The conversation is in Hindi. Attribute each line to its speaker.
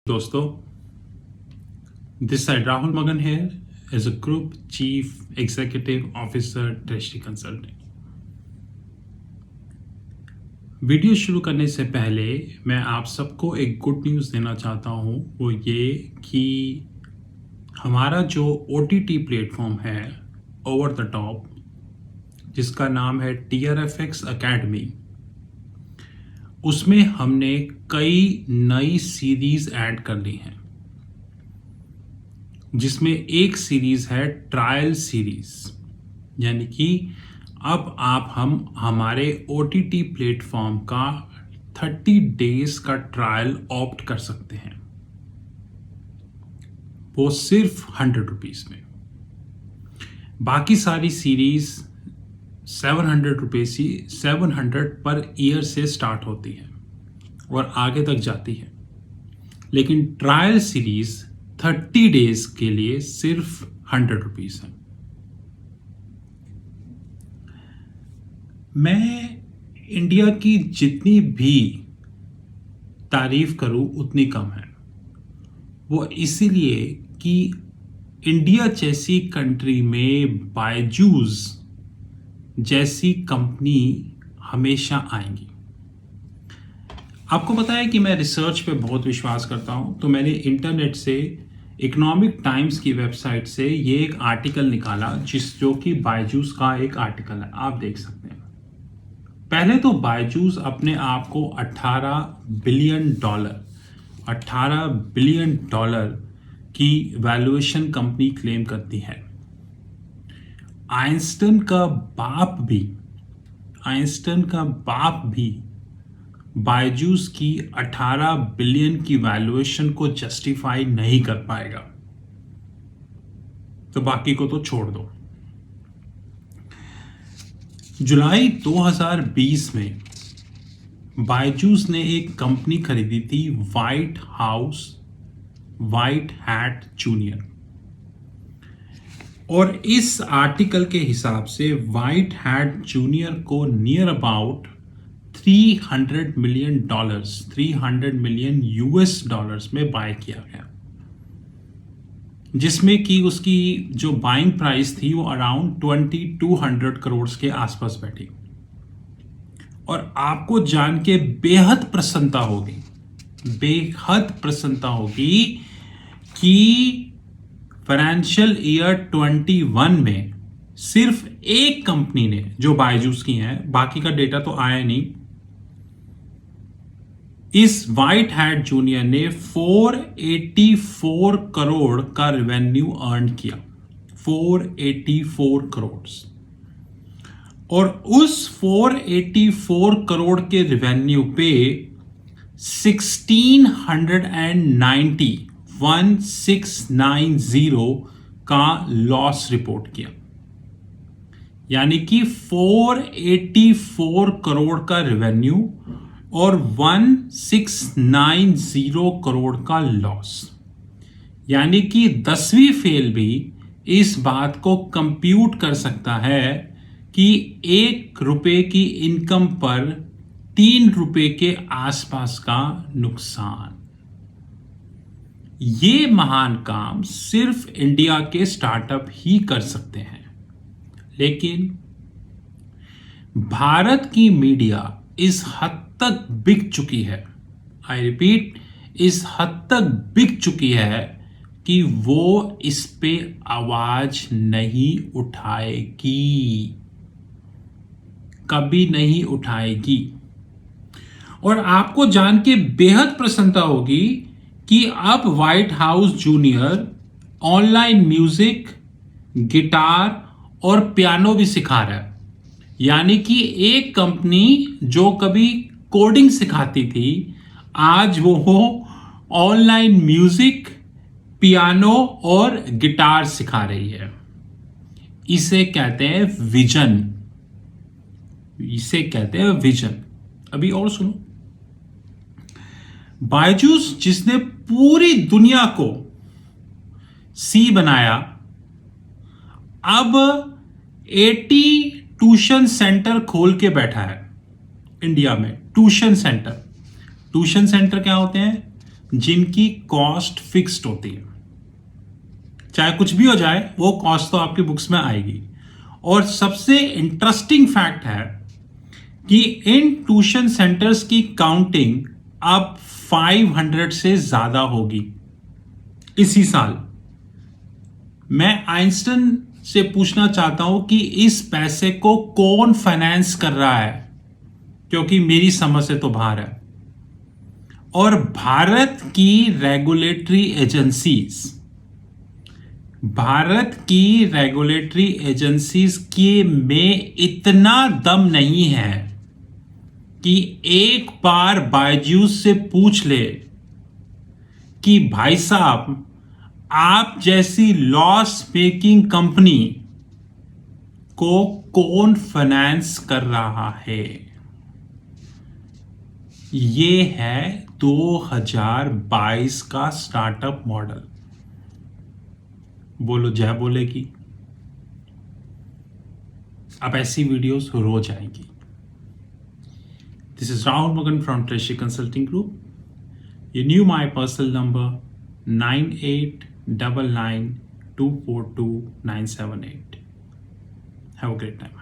Speaker 1: दोस्तों, this side Rahul Magan here as a Group Chief Executive Officer Treasury Consulting। Video शुरू करने से पहले मैं आप सबको एक गुड न्यूज़ देना चाहता हूँ, वो ये कि हमारा जो OTT प्लेटफॉर्म है ओवर द टॉप, जिसका नाम है TRFX Academy, उसमें हमने कई नई सीरीज ऐड कर ली हैं, जिसमें एक सीरीज है ट्रायल सीरीज। यानी कि अब हम हमारे OTT प्लेटफॉर्म का 30 डेज का ट्रायल ऑप्ट कर सकते हैं, वो सिर्फ 100 रुपीज में। बाकी सारी सीरीज 700 पर ईयर से स्टार्ट होती है और आगे तक जाती है, लेकिन ट्रायल सीरीज 30 डेज के लिए सिर्फ 100 रुपीज है। मैं इंडिया की जितनी भी तारीफ करूं उतनी कम है, वो इसीलिए कि इंडिया जैसी कंट्री में बायजूस जैसी कंपनी हमेशा आएंगी। आपको पता है कि मैं रिसर्च पे बहुत विश्वास करता हूं, तो मैंने इंटरनेट से इकोनॉमिक टाइम्स की वेबसाइट से ये एक आर्टिकल निकाला, जो कि बायजूस का एक आर्टिकल है, आप देख सकते हैं। पहले तो बायजूस अपने आप को $18 बिलियन की वैल्यूएशन कंपनी क्लेम करती है। आइंस्टाइन का बाप भी बायजूस की 18 बिलियन की वैल्यूएशन को जस्टिफाई नहीं कर पाएगा, तो बाकी को तो छोड़ दो। जुलाई 2020 में बायजूस ने एक कंपनी खरीदी थी, व्हाइट हैट जूनियर, और इस आर्टिकल के हिसाब से व्हाइट हैट जूनियर को near about $300 million US dollars में बाय किया गया, जिसमें कि उसकी जो बाइंग प्राइस थी वो अराउंड 2200 करोड़ के आसपास बैठी। और आपको जान के बेहद प्रसन्नता होगी कि फाइनेंशियल ईयर 21 में सिर्फ एक कंपनी ने, जो बायजूस की है, बाकी का डेटा तो आया नहीं, इस व्हाइट हैट जूनियर ने 484 करोड़ का रेवेन्यू अर्न किया, 484 करोड़। और उस 484 करोड़ के रेवेन्यू पे 1690 का लॉस रिपोर्ट किया। यानी कि 484 करोड़ का रेवेन्यू और 1690 करोड़ का लॉस। यानी कि 10वीं फेल भी इस बात को कंप्यूट कर सकता है कि ₹1 की इनकम पर ₹3 के आसपास का नुकसान। ये महान काम सिर्फ इंडिया के स्टार्टअप ही कर सकते हैं, लेकिन भारत की मीडिया इस हद तक बिक चुकी है, आई रिपीट, इस हद तक बिक चुकी है कि वो इस पे आवाज नहीं उठाएगी, कभी नहीं उठाएगी। और आपको जान के बेहद प्रसन्नता होगी कि अब white house junior online music, guitar और पियानो भी सिखा रहा है। यानी कि एक कंपनी जो कभी कोडिंग सिखाती थी, आज वो ऑनलाइन म्यूजिक, पियानो और गिटार सिखा रही है। इसे कहते हैं विजन। अभी और सुनो, बायजूस जिसने पूरी दुनिया को सी बनाया, अब 80 ट्यूशन सेंटर खोल के बैठा है इंडिया में। ट्यूशन सेंटर क्या होते हैं? जिनकी कॉस्ट फिक्स्ड होती है, चाहे कुछ भी हो जाए वो कॉस्ट तो आपकी बुक्स में आएगी। और सबसे इंटरेस्टिंग फैक्ट है कि इन ट्यूशन सेंटर्स की काउंटिंग अब 500 से ज्यादा होगी इसी साल। मैं आइंस्टाइन से पूछना चाहता हूं कि इस पैसे को कौन फाइनेंस कर रहा है, क्योंकि मेरी समझ से तो बाहर है। और भारत की रेगुलेटरी एजेंसीज के में इतना दम नहीं है कि एक बार बायजूस से पूछ ले कि भाई साहब आप जैसी लॉस मेकिंग कंपनी को कौन फाइनेंस कर रहा है। ये है 2022 का स्टार्टअप मॉडल। बोलो जय बोलेगी। अब ऐसी वीडियोस रोज आएंगी। This is Rahul Mugan from Tracy consulting group. You knew my personal number 9899242978. Have a great time.